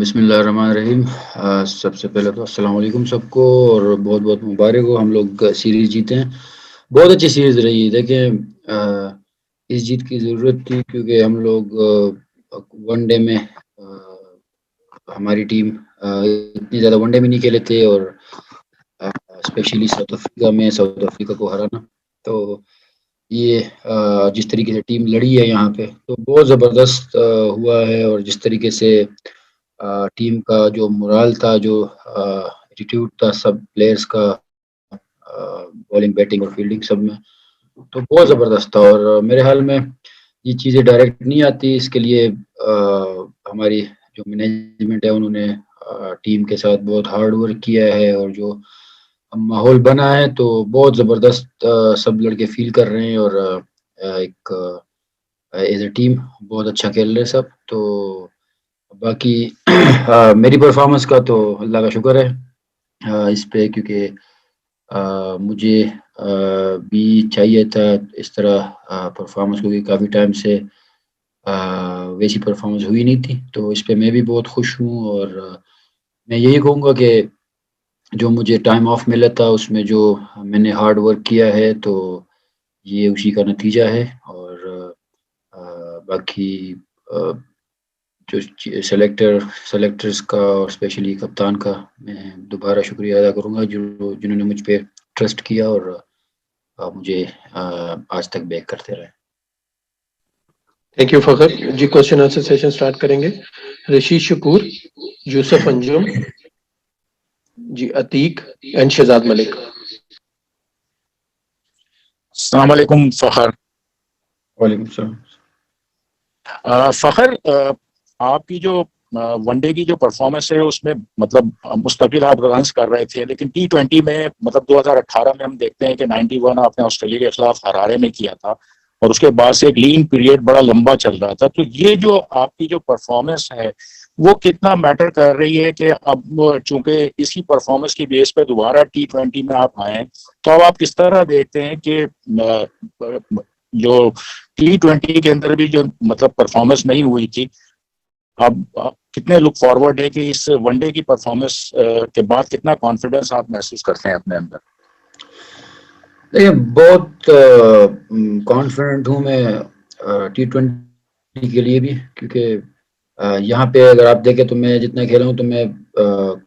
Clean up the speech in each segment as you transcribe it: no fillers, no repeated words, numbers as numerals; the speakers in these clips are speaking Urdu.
بسم اللہ الرحمن الرحیم. سب سے پہلے تو السلام علیکم سب کو، اور بہت بہت مبارک ہو. ہم لوگ سیریز جیتے ہیں، بہت اچھی سیریز رہی. دیکھیں اس جیت کی ضرورت تھی، کیونکہ ہم لوگ ون ڈے میں ہماری ٹیم اتنی زیادہ ون ڈے میں نہیں کھیلے تھے، اور اسپیشلی ساؤتھ افریقہ کو ہرانا. تو یہ جس طریقے سے ٹیم لڑی ہے یہاں پہ، تو بہت زبردست ہوا ہے. اور جس طریقے سے ٹیم کا جو مورال تھا، جو ایٹیٹیوڈ تھا سب پلیئرز کا، بالنگ بیٹنگ اور فیلڈنگ سب میں، تو بہت زبردست تھا. اور میرے حال میں یہ چیزیں ڈائریکٹ نہیں آتی. اس کے لیے ہماری جو مینجمنٹ ہے انہوں نے ٹیم کے ساتھ بہت ہارڈ ورک کیا ہے، اور جو ماحول بنا ہے تو بہت زبردست سب لڑکے فیل کر رہے ہیں، اور ایک ایز اے ٹیم بہت اچھا کھیل رہے سب. تو باقی میری پرفارمنس کا تو اللہ کا شکر ہے اس پہ، کیونکہ مجھے بھی چاہیے تھا اس طرح پرفارمنس، کیونکہ کافی ٹائم سے ویسی پرفارمنس ہوئی نہیں تھی. تو اس پہ میں بھی بہت خوش ہوں، اور میں یہی کہوں گا کہ جو مجھے ٹائم آف ملا تھا اس میں جو میں نے ہارڈ ورک کیا ہے، تو یہ اسی کا نتیجہ ہے. اور باقی جو سلیکٹرز کا اور اسپیشلی کپتان کا میں دوبارہ شکریہ ادا کروں گا، جنہوں نے مجھ پہ ٹرسٹ کیا اور مجھے آج تک بیک کرتے رہے. تھینک یو فخر جی. کوشچن آنسر سیشن سٹارٹ کریں گے. رشید شکور، یوسف انجم جی، عتیق اینڈ شہزاد ملک. السلام علیکم فخر. وعلیکم السلام. فخر، آپ کی جو ون ڈے کی جو پرفارمنس ہے اس میں مطلب مستقل آپ رنس کر رہے تھے، لیکن T20 میں مطلب 2018 میں ہم دیکھتے ہیں کہ 91 آپ نے آسٹریلیا کے خلاف ہرارے میں کیا تھا، اور اس کے بعد سے ایک لین پیریڈ بڑا لمبا چل رہا تھا. تو یہ جو آپ کی جو پرفارمنس ہے وہ کتنا میٹر کر رہی ہے کہ اب چونکہ اسی پرفارمنس کی بیس پہ دوبارہ T20 میں آپ آئے، تو اب آپ کس طرح دیکھتے ہیں کہ جو T20 کے اندر بھی جو مطلب پرفارمنس نہیں ہوئی تھی، اب کتنے لک فارورڈ ہے کہ اس ون ڈے کی پرفارمنس کے بعد کتنا کانفیڈنس آپ محسوس کرتے ہیں اپنے اندر؟ دیکھیں، بہت کانفیڈنٹ ہوں میں T20 کے لیے بھی، کیونکہ یہاں پہ اگر آپ دیکھیں تو میں جتنا کھیلا ہوں تو میں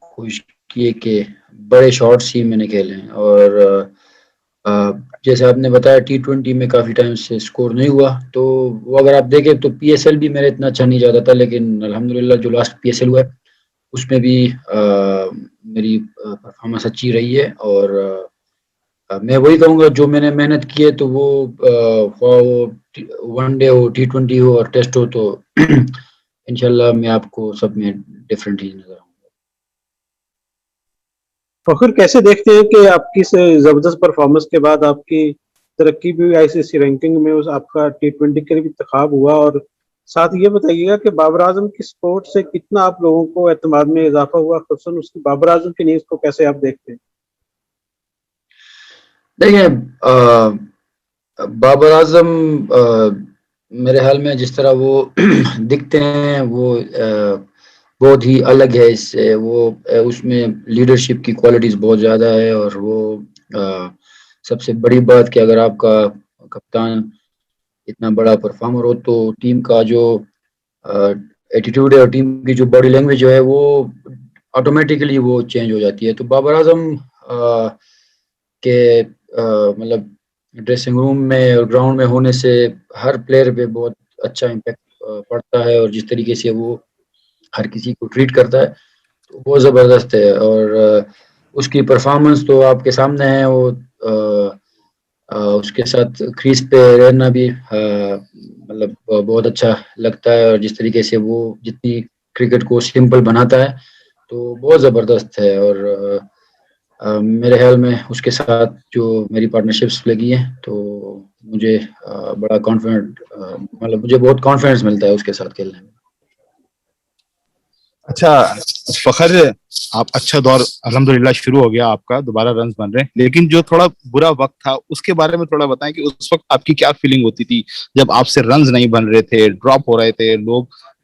کوشش کی کہ بڑے شاٹس ہی میں نے کھیلے ہیں. اور جیسے آپ نے بتایا T20 میں کافی ٹائم سے سکور نہیں ہوا، تو وہ اگر آپ دیکھیں تو PSL بھی میرا اتنا اچھا نہیں جاتا تھا، لیکن الحمدللہ جو لاسٹ PSL ہوا ہے اس میں بھی میری پرفارمنس اچھی رہی ہے. اور میں وہی کہوں گا جو میں نے محنت کی ہے، تو وہ ون ڈے ہو، T20 ہو اور ٹیسٹ ہو، تو انشاءاللہ میں آپ کو سب میں ڈفرینٹ ہی نظر آؤں گا. فخر، کیسے دیکھتے ہیں کہ آپ کی زبردست پرفارمنس کے بعد آپ کی ترقی بھی ICC رینکنگ میں آپ کا T20 کے لیے انتخاب ہوا، اور ساتھ یہ بتائیے گا کہ بابر اعظم کی سپورٹ سے کتنا آپ لوگوں کو اعتماد میں اضافہ ہوا، خصوصاً اس کی بابر اعظم کی نیز کو کیسے آپ دیکھتے ہیں؟ دیکھیں، بابر اعظم میرے حال میں جس طرح وہ دکھتے ہیں وہ بہت ہی الگ ہے اس سے. وہ اس میں لیڈرشپ کی کوالٹیز بہت زیادہ ہے، اور وہ سب سے بڑی بات کہ اگر آپ کا کپتان اتنا بڑا پرفارمر ہو تو ٹیم کا جو ایٹیٹیوڈ ہے اور ٹیم کی جو باڈی لینگویج جو ہے وہ آٹومیٹکلی وہ چینج ہو جاتی ہے. تو بابر اعظم کے مطلب ڈریسنگ روم میں اور گراؤنڈ میں ہونے سے ہر پلیئر پہ بہت اچھا امپیکٹ پڑتا ہے، اور جس طریقے سے وہ ہر کسی کو ٹریٹ کرتا ہے تو وہ زبردست ہے. اور اس کی پرفارمنس تو آپ کے سامنے ہے. وہ اس کے ساتھ کریز پہ رہنا بھی مطلب بہت اچھا لگتا ہے، اور جس طریقے سے وہ جتنی کرکٹ کو سمپل بناتا ہے تو بہت زبردست ہے. اور میرے خیال میں اس کے ساتھ جو میری پارٹنرشپس لگی ہیں تو مجھے بڑا کانفیڈنٹ مطلب مجھے بہت کانفیڈنس ملتا ہے اس کے ساتھ کھیلنے میں. اچھا فخر، آپ اچھا دور الحمدللہ شروع ہو گیا، آپ کا دوبارہ رنز بن رہے ہیں، لیکن جو تھوڑا برا وقت تھا اس کے بارے میں تھوڑا بتائیں کہ اس وقت آپ کی کیا فیلنگ ہوتی تھی جب آپ سے رنز نہیں بن رہے تھے، ڈراپ ہو رہے تھے، لوگ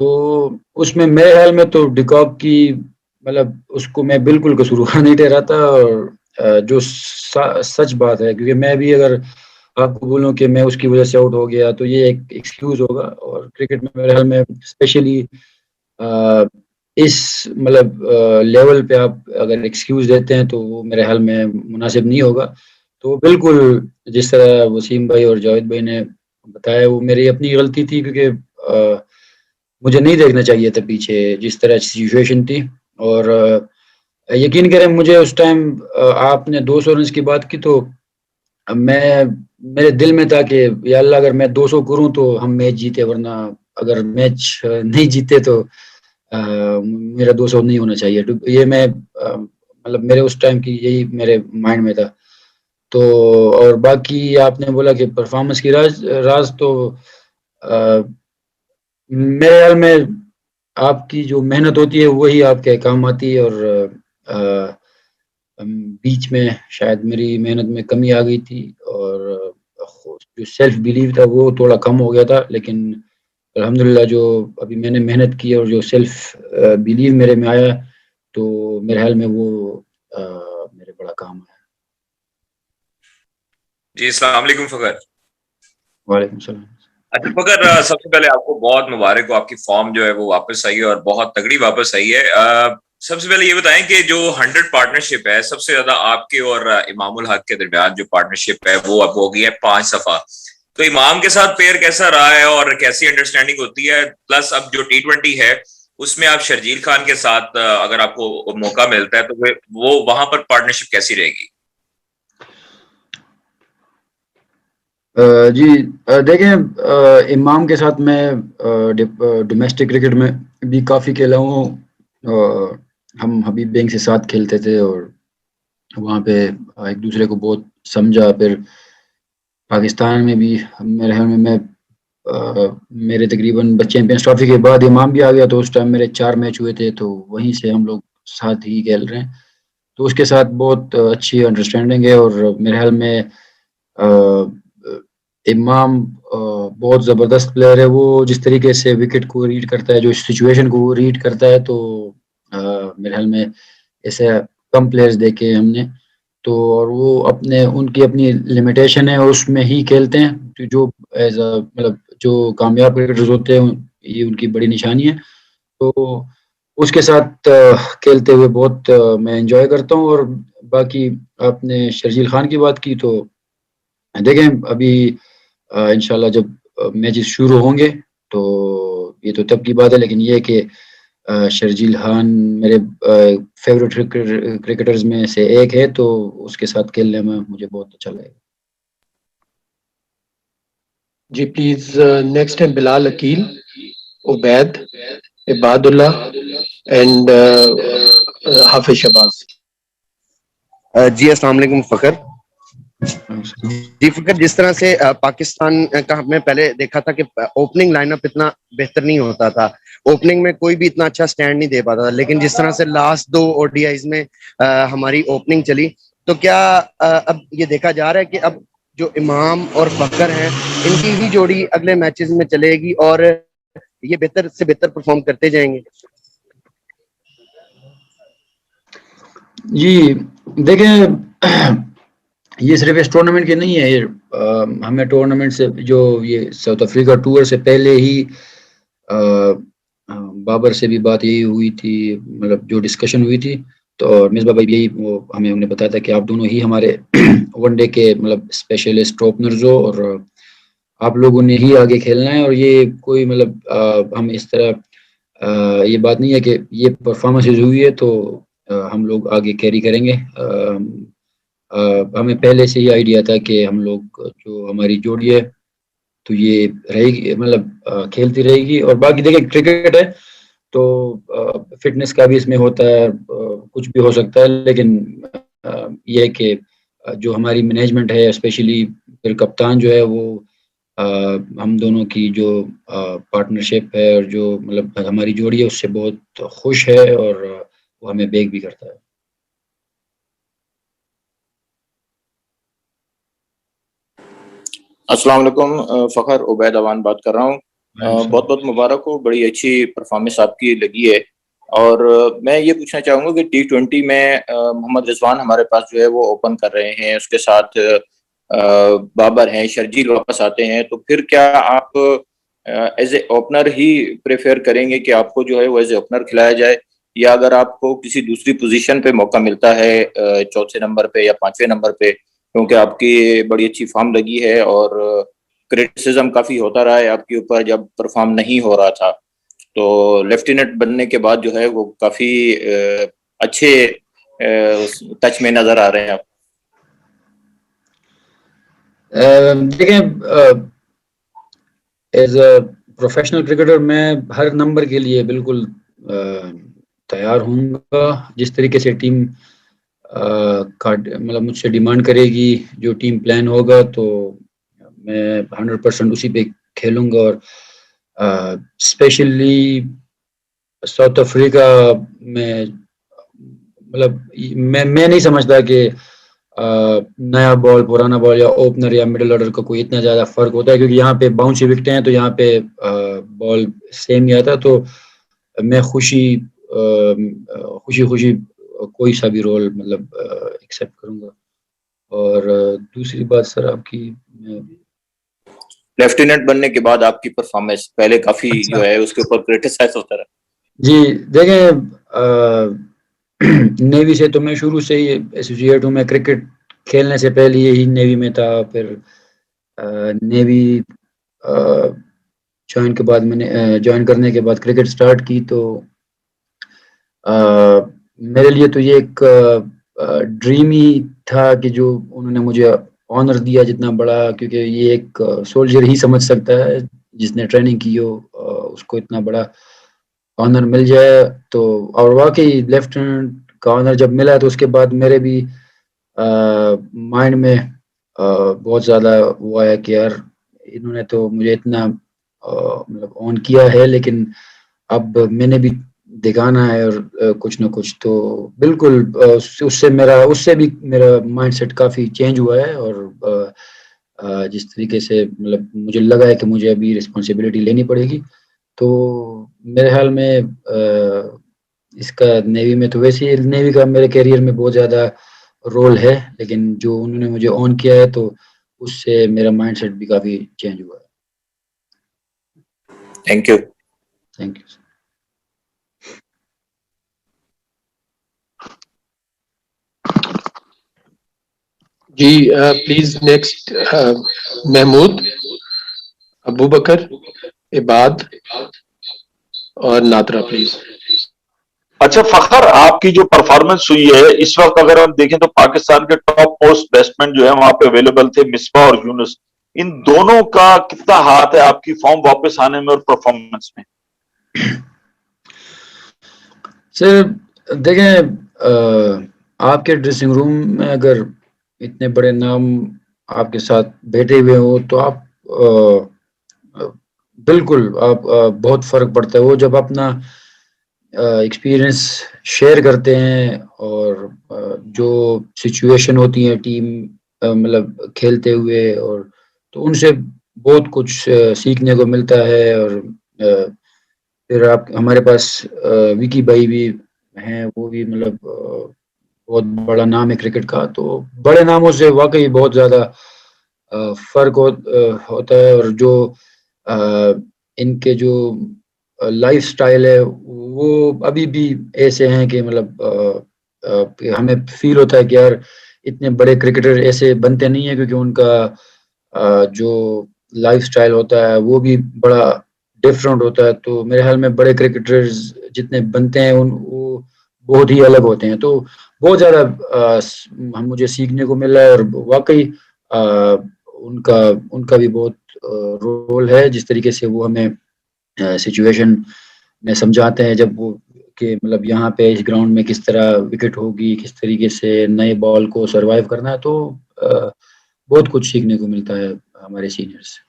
تو اس میں میرے خیال میں تو ڈیکاک کی مطلب اس کو میں بالکل قصوروار نہیں ٹھہراتا، اور جو سچ بات ہے، کیونکہ میں بھی اگر آپ کو بولوں کہ میں اس کی وجہ سے آؤٹ ہو گیا تو یہ ایک ایکسکیوز ہوگا، اور کرکٹ میں میرے خیال میں اسپیشلی اس مطلب لیول پہ آپ اگر ایکسکیوز دیتے ہیں تو وہ میرے خیال میں مناسب نہیں ہوگا. تو بالکل جس طرح وسیم بھائی اور جاوید بھائی نے بتایا وہ میری اپنی غلطی تھی، کیونکہ مجھے نہیں دیکھنا چاہیے تھا پیچھے جس طرح سچویشن تھی. اور یقین کریں مجھے اس ٹائم آپ نے 200 رنز کی بات کی تو میرے دل میں تھا کہ یا اللہ اگر میں 200 کروں تو ہم میچ جیتے، ورنہ اگر میچ نہیں جیتے تو میرا 200 نہیں ہونا چاہیے. یہ میں مطلب میرے اس ٹائم کی یہی میرے مائنڈ میں تھا. تو اور باقی آپ نے بولا کہ پرفارمنس کی راز تو میرے خیال میں آپ کی جو محنت ہوتی ہے وہی آپ کے کام آتی ہے، اور بیچ میں شاید میری محنت میں کمی آ گئی تھی، اور جو سیلف بیلیو تھا وہ تھوڑا کم ہو گیا تھا. لیکن الحمدللہ جو ابھی میں نے محنت کی اور جو سیلف بیلیو میرے میں آیا تو میرے خیال میں وہ میرے بڑا کام ہے. جی السلام علیکم فخر. وعلیکم السلام. اچھا فخر، سب سے پہلے آپ کو بہت مبارک ہو، آپ کی فارم جو ہے وہ واپس آئی ہے اور بہت تگڑی واپس آئی ہے. سب سے پہلے یہ بتائیں کہ جو 100 پارٹنرشپ ہے، سب سے زیادہ آپ کے اور امام الحق کے درمیان جو پارٹنرشپ ہے وہ اب ہو گئی ہے 5 صفحہ. تو امام کے ساتھ پیئر کیسا رہا ہے اور کیسی انڈرسٹینڈنگ ہوتی ہے؟ پلس اب جو T20 ہے اس میں آپ شرجیل خان کے ساتھ اگر آپ کو موقع ملتا ہے تو وہ وہاں پر پارٹنرشپ کیسی رہے گی؟ جی دیکھیں، امام کے ساتھ میں ڈومیسٹک کرکٹ میں بھی کافی کھیلا ہوں. ہم حبیب بینک سے ساتھ کھیلتے تھے اور وہاں پہ ایک دوسرے کو بہت سمجھا. پھر پاکستان میں بھی میرے خیال میں میرے تقریباً چیمپئنز ٹرافی کے بعد امام بھی آ گیا تو اس ٹائم میرے 4 میچ ہوئے تھے، تو وہیں سے ہم لوگ ساتھ ہی کھیل رہے ہیں. تو اس کے ساتھ بہت اچھی انڈرسٹینڈنگ ہے، اور میرے خیال میں امام بہت زبردست پلیئر ہے. وہ جس طریقے سے وکٹ کو ریڈ کرتا ہے، جو سچویشن کو ریڈ کرتا ہے، تو میرے خیال میں ایسے کم پلیئرز دیکھے ہم نے. تو اور وہ ان کی اپنی لمیٹیشن ہے اور اس میں ہی کھیلتے ہیں. جو ایز اے مطلب جو کامیاب کرکٹرز ہوتے ہیں یہ ان کی بڑی نشانی ہے. تو اس کے ساتھ کھیلتے ہوئے بہت میں انجوائے کرتا ہوں. اور باقی آپ نے شرجیل خان کی بات کی تو دیکھیں ابھی انشاءاللہ جب میچز شروع ہوں گے تو یہ تو تب کی بات ہے، لیکن یہ کہ شرجیل خان میرے فیوریٹ کرکٹرز میں سے ایک ہے، تو اس کے ساتھ کھیلنے میں مجھے بہت اچھا لگے گا. جی پلیز نیکسٹ ہے بلال عقیل، عبید، عباد اللہ اینڈ حافظ شہباز. جی السلام علیکم فخر. جی فخر، جس طرح سے پاکستان کا ہم نے پہلے دیکھا تھا کہ اوپننگ لائن اپ اتنا بہتر نہیں ہوتا تھا، اوپننگ میں کوئی بھی اتنا اچھا سٹینڈ نہیں دے پاتا تھا، لیکن جس طرح سے لاسٹ 2 ODIs میں ہماری اوپننگ چلی تو کیا اب یہ دیکھا جا رہا ہے کہ اب جو امام اور فخر ہیں ان کی ہی جوڑی اگلے میچز میں چلے گی اور یہ بہتر سے بہتر پرفارم کرتے جائیں گے؟ جی دیکھیں، یہ صرف اس ٹورنامنٹ کے نہیں ہے، ہمیں ٹورنامنٹ سے جو یہ ساؤتھ افریقہ ٹور سے پہلے ہی بابر سے بھی بات یہی ہوئی تھی، مطلب جو ڈسکشن ہوئی تھی تو مصباح بھائی یہی وہ ہمیں بتایا تھا کہ آپ دونوں ہی ہمارے ون ڈے کے مطلب اسپیشلسٹ اوپنرز ہو اور آپ لوگوں نے ہی آگے کھیلنا ہے. اور یہ کوئی مطلب ہم اس طرح یہ بات نہیں ہے کہ یہ پرفارمنس ہوئی ہے تو ہم لوگ آگے کیری کریں گے. ہمیں پہلے سے ہی آئیڈیا تھا کہ ہم لوگ جو ہماری جوڑی ہے تو یہ رہے گی، مطلب کھیلتی رہے گی. اور باقی دیکھیں کرکٹ ہے تو فٹنس کا بھی اس میں ہوتا ہے، کچھ بھی ہو سکتا ہے، لیکن یہ ہے کہ جو ہماری مینجمنٹ ہے اسپیشلی پھر کپتان جو ہے وہ ہم دونوں کی جو پارٹنرشپ ہے اور جو مطلب ہماری جوڑی ہے اس سے بہت خوش ہے اور وہ ہمیں بیک بھی کرتا ہے. السلام علیکم فخر، عبید اوان بات کر رہا ہوں. بہت بہت مبارک ہو, بڑی اچھی پرفارمنس آپ کی لگی ہے. اور میں یہ پوچھنا چاہوں گا کہ T20 میں محمد رضوان ہمارے پاس جو ہے وہ اوپن کر رہے ہیں, اس کے ساتھ بابر ہیں, شرجیل واپس آتے ہیں, تو پھر کیا آپ as a opener he prefer کریں گے کہ آپ کو جو ہے وہ ایز اے اوپنر کھلایا جائے, یا اگر آپ کو کسی دوسری پوزیشن پہ موقع ملتا ہے چوتھے نمبر پہ یا پانچویں نمبر پہ, کیونکہ آپ کی بڑی اچھی فارم لگی ہے اور کرٹیسزم کافی ہوتا رہا ہے آپ کے اوپر جب پرفارم نہیں ہو رہا تھا, تو لیفٹیننٹ بننے کے بعد جو ہے وہ کافی اچھے ٹچ میں نظر آ رہے ہیں آپ. دیکھیں, ایز اے پروفیشنل کرکٹر میں ہر نمبر کے لیے بالکل تیار ہوں گا. جس طریقے سے ٹیم مطلب مجھ سے ڈیمانڈ کرے گی, جو ٹیم پلان ہوگا تو میں 100% اسی پہ کھیلوں گا. اور اسپیشلی ساؤتھ افریقہ میں مطلب میں نہیں سمجھتا کہ نیا بال, پرانا بال, یا اوپنر یا مڈل آرڈر کا کوئی اتنا زیادہ فرق ہوتا ہے, کیونکہ یہاں پہ باؤنسی وکٹیں ہیں تو یہاں پہ بال سیم ہی آتا. تو میں خوشی کوئی سا بھی رول مطلب ایکسیپٹ کروں گا. اور دوسری بات سر آپ کی, لیفٹیننٹ بننے کے بعد آپ کی پرفارمنس پہلے کافی جو ہے اس کے اوپر کرٹیسائز ہوتا رہا. جی دیکھیں, نیوی سے تو میں شروع سے ہی ایسوسیٹ ہوں. میں کرکٹ کھیلنے سے پہلے ہی نیوی میں تھا. پھر نیوی جوائن کرنے کے بعد کرکٹ سٹارٹ کی. تو میرے لیے تو یہ ایک ڈریم ہی تھا کہ جو انہوں نے مجھے آنر دیا جتنا بڑا, کیونکہ یہ ایک سولجر ہی سمجھ سکتا ہے جس نے ٹریننگ کی ہو, اس کو اتنا بڑا آنر مل جائے. تو اور واقعی لیفٹیننٹ کا آنر جب ملا تو اس کے بعد میرے بھی مائنڈ میں بہت زیادہ وہ آیا کہ یار انہوں نے تو مجھے اتنا مطلب آن کیا ہے, لیکن اب میں نے بھی دکھانا ہے اور کچھ نہ کچھ. تو بالکل اس سے بھی میرا مائنڈ سیٹ کافی چینج ہوا ہے. اور جس طریقے سے مطلب مجھے لگا ہے کہ مجھے ابھی رسپانسبلٹی لینی پڑے گی, تو میرے خیال میں اس کا نیوی میں تو ویسے ہی نیوی کا میرے کیریئر میں بہت زیادہ رول ہے, لیکن جو انہوں نے مجھے آن کیا ہے تو اس سے میرا مائنڈ سیٹ بھی کافی چینج ہوا ہے. Thank you. Thank you. جی پلیز نیکسٹ محمود, ابو بکر, عباد اور نادرا پلیز. اچھا فخر, آپ کی جو پرفارمنس ہوئی ہے اس وقت اگر ہم دیکھیں تو پاکستان کے ٹاپ موسٹ بیٹسمین جو ہیں وہاں پہ اویلیبل تھے, مصباح اور یونس. ان دونوں کا کتنا ہاتھ ہے آپ کی فارم واپس آنے میں اور پرفارمنس میں؟ سر دیکھیں, آپ کے ڈریسنگ روم میں اگر اتنے بڑے نام آپ کے ساتھ بیٹھے ہوئے ہو تو آپ بالکل آپ بہت فرق پڑتا ہے. وہ جب اپنا ایکسپیرئنس شیئر کرتے ہیں اور جو سچویشن ہوتی ہیں ٹیم مطلب کھیلتے ہوئے, اور تو ان سے بہت کچھ سیکھنے کو ملتا ہے. اور پھر آپ ہمارے پاس وکی بھائی بھی ہیں, وہ بھی مطلب بہت بڑا نام ہے کرکٹ کا. تو بڑے ناموں سے واقعی بہت زیادہ فرق ہوتا ہے. اور جو ان کے جو لائف سٹائل ہے وہ ابھی بھی ایسے ہیں کہ مطلب ہمیں فیل ہوتا ہے کہ یار اتنے بڑے کرکٹر ایسے بنتے نہیں ہیں, کیونکہ ان کا جو لائف سٹائل ہوتا ہے وہ بھی بڑا ڈفرینٹ ہوتا ہے. تو میرے خیال میں بڑے کرکٹرز جتنے بنتے ہیں وہ بہت ہی الگ ہوتے ہیں. تو بہت زیادہ مجھے سیکھنے کو ملا ہے, اور واقعی ان کا بھی بہت رول ہے. جس طریقے سے وہ ہمیں سچویشن میں سمجھاتے ہیں جب وہ کہ مطلب یہاں پہ اس گراؤنڈ میں کس طرح وکٹ ہوگی, کس طریقے سے نئے بال کو سروائیو کرنا ہے. تو بہت کچھ سیکھنے کو ملتا ہے ہمارے سینئر سے.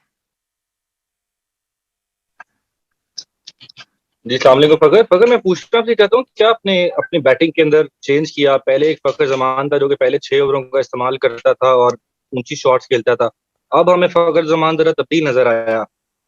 جی السلام علیکم فخر, میں پوچھنا آپ سے کہتا ہوں کیا آپ نے اپنی بیٹنگ کے اندر چینج کیا؟ پہلے ایک فخر زمان تھا جو کہ پہلے 6 اووروں کا استعمال کرتا تھا اور اونچی شاٹس کھیلتا تھا, اب ہمیں فخر زمان ذرا تبدیل نظر آیا.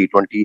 T20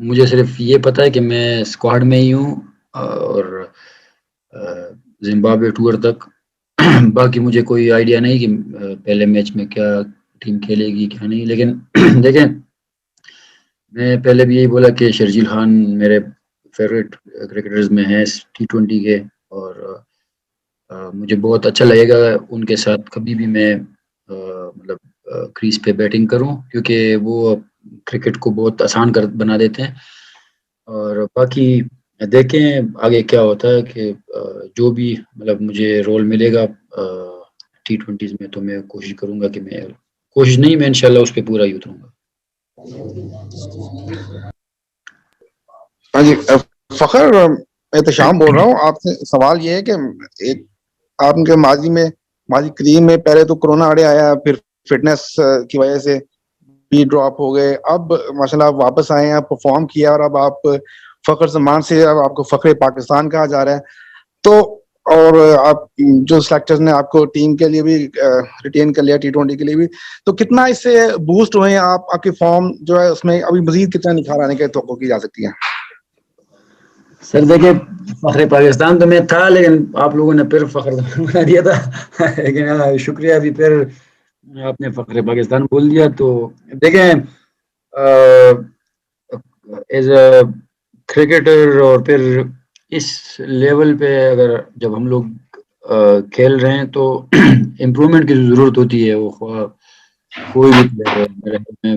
مجھے صرف یہ پتا ہے کہ میں اسکواڈ میں ہی ہوں اور زمبابوے ٹور تک. باقی مجھے کوئی آئیڈیا نہیں کہ پہلے میچ میں کیا ٹیم کھیلے گی کیا نہیں. لیکن دیکھیں میں پہلے بھی یہی بولا کہ شرجیل خان میرے فیوریٹ کرکٹرز میں ہیں T20 کے, اور مجھے بہت اچھا لگے گا ان کے ساتھ کبھی بھی میں مطلب کریز پہ بیٹنگ کروں, کیونکہ وہ کرکٹ کو بہت آسان بنا دیتے ہیں. اور باقی دیکھیں آگے کیا ہوتا ہے کہ جو بھی مطلب مجھے رول ملے گا T20s میں, تو میں کوشش کروں گا کہ میں انشاءاللہ اس پہ پورا ہی اتروں گا. ہاں جی فخر, احتشام بول رہا ہوں. آپ سے سوال یہ ہے کہ ایک آپ کے ماضی قدیم میں پہلے تو کرونا اڑے آیا, پھر فٹنس کی وجہ سے بھی ڈراپ ہو گئے, اب ماشاءاللہ آپ واپس آئے ہیں, پرفارم کیا, اور اب آپ فخر زمان سے اب آپ کو فخر پاکستان کہا جا رہا ہے. تو اور آپ جو سلیکٹرز نے آپ کو ٹیم کے لیے بھی ریٹین کر لیا, T20 کے لیے بھی, تو کتنا اس سے بوسٹ ہوئے ہیں آپ کی فارم جو ہے اس میں ابھی مزید کتنا نکھار آنے کی توقع کی جا سکتی ہے؟ سر دیکھیں فخر پاکستان تو میں تھا, لیکن آپ لوگوں نے پھر فخر بنا دیا تھا. لیکن شکریہ, ابھی پھر آپ نے فخر پاکستان بول دیا. تو دیکھیں ایز اے کرکٹر اور پھر اس لیول پہ اگر جب ہم لوگ کھیل رہے ہیں تو امپرومنٹ کی ضرورت ہوتی ہے. وہ کوئی بھی پلیئر ہو, میرے خیال میں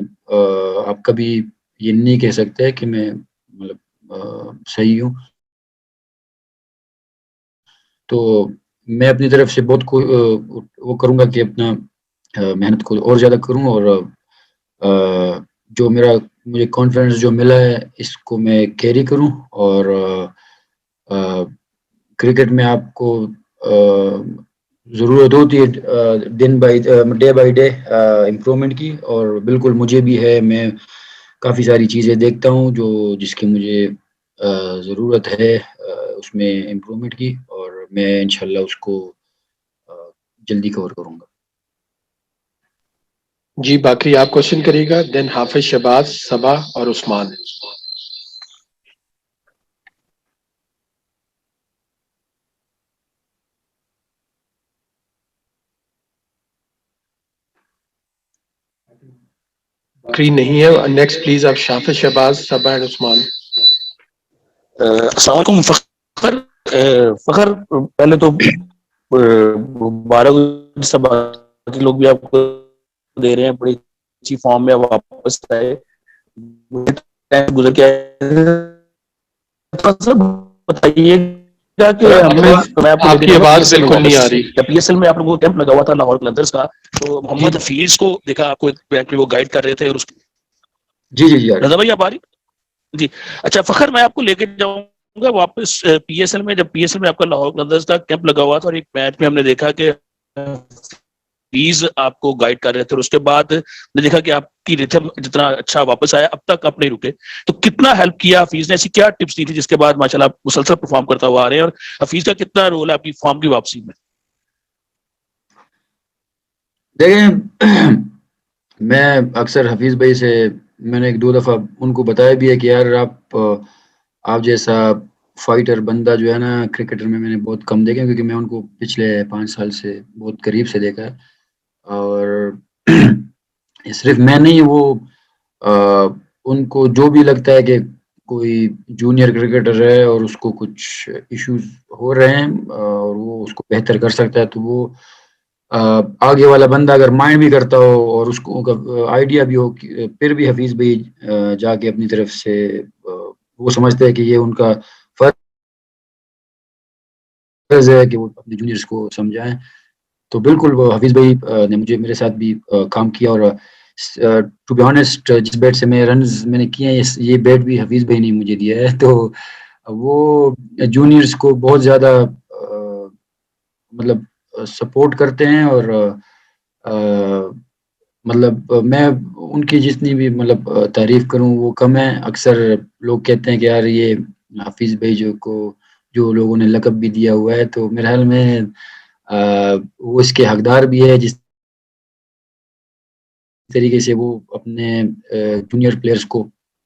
آپ کبھی یہ نہیں کہہ سکتے کہ میں مطلب صحیح ہوں. تو میں اپنی طرف سے بہت وہ کروں گا کہ اپنا محنت کو اور زیادہ کروں, اور جو مجھے کانفیڈنس جو ملا ہے اس کو میں کیری کروں. اور کرکٹ میں آپ کو ضرورت ہوتی ہے ڈے بائی ڈے امپرومنٹ کی, اور بالکل مجھے بھی ہے. میں کافی ساری چیزیں دیکھتا ہوں جس کی مجھے ضرورت ہے اس میں امپرومنٹ کی, اور میں انشاءاللہ اس کو جلدی کور کروں گا. جی باقی آپ کوشچن کریے گا, دین حافظ, شہباز, صبا اور عثمان. باقی نہیں ہے. نیکسٹ پلیز آپ حافظ, شہباز, صبا اور عثمان. السلام علیکم فخر. فخر پہلے تو مبارک, سب لوگ بھی آپ کو دے رہے ہیں, بڑی اچھی فارم میں واپس آئے. گزر کے بتائیے آپ کی آواز بالکل نہیں آ رہی. PSL میں آپ لوگوں کو کیمپ لگا ہوا تھا لاہور قلندرز کا, تو محمد حفیظ کو دیکھا آپ کو بیک میں وہ گائیڈ کر رہے تھے, اور جی رضا بھائی آپ آ رہی جی. اچھا فخر, میں آپ کو لے کے جاؤں گا واپس PSL میں. جب PSL میں آپ کا لاہور قلندرز کا کیمپ لگا ہوا تھا, اور ایک میچ میں ہم نے دیکھا کہ حفیظ آپ کو گائیڈ کر رہے تھے, اور اس کے بعد نے دیکھا کہ آپ کی ریتھم جتنا اچھا واپس آیا, اب تک آپ نہیں رکے. تو کتنا ہیلپ کیا حفیظ نے, ایسی کیا ٹپس دی تھی جس کے بعد ماشاءاللہ آپ مسلسل پرفارم کرتا ہوا آ رہے ہیں, اور حفیظ کا کتنا رول ہے آپ کی فارم کی واپسی میں؟ دیکھیں میں اکثر حفیظ بھائی سے میں نے 1-2 دفعہ ان کو بتایا بھی ہے کہ یار آپ جیسا فائٹر بندہ جو ہے نا کرکٹر میں نے بہت کم دیکھا, کیونکہ میں ان کو پچھلے 5 سال سے بہت قریب سے دیکھا ہے. اور صرف میں نہیں, وہ ان کو جو بھی لگتا ہے کہ کوئی جونیئر کرکٹر ہے اور اس کو کچھ ایشوز ہو رہے ہیں اور وہ اس کو بہتر کر سکتا ہے, تو وہ آگے والا بندہ اگر مائنڈ بھی کرتا ہو اور اس کو آئیڈیا بھی ہو, پھر بھی حفیظ بھائی جا کے اپنی طرف سے وہ سمجھتے ہیں کہ یہ ان کا فرض ہے کہ وہ اپنے جونیئرز کو سمجھائیں. تو بالکل وہ حفیظ بھائی نے میرے ساتھ بھی کام کیا, اور ٹو بی آنیسٹ جس بیٹ سے میں رنز میں نے کیے ہیں یہ بیٹ بھی حفیظ بھائی نے مجھے دیا ہے. تو وہ جونیئرز کو بہت زیادہ مطلب سپورٹ کرتے ہیں, اور مطلب میں ان کی جتنی بھی مطلب تعریف کروں وہ کم ہے. اکثر لوگ کہتے ہیں کہ یار یہ حفیظ بھائی جو لوگوں نے لقب بھی دیا ہوا ہے, تو میرے خیال میں وہ اس کے حقدار بھی ہے. جس طریقے سے وہ اپنے جونیئر پلیئرز کو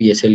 PSL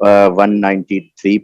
193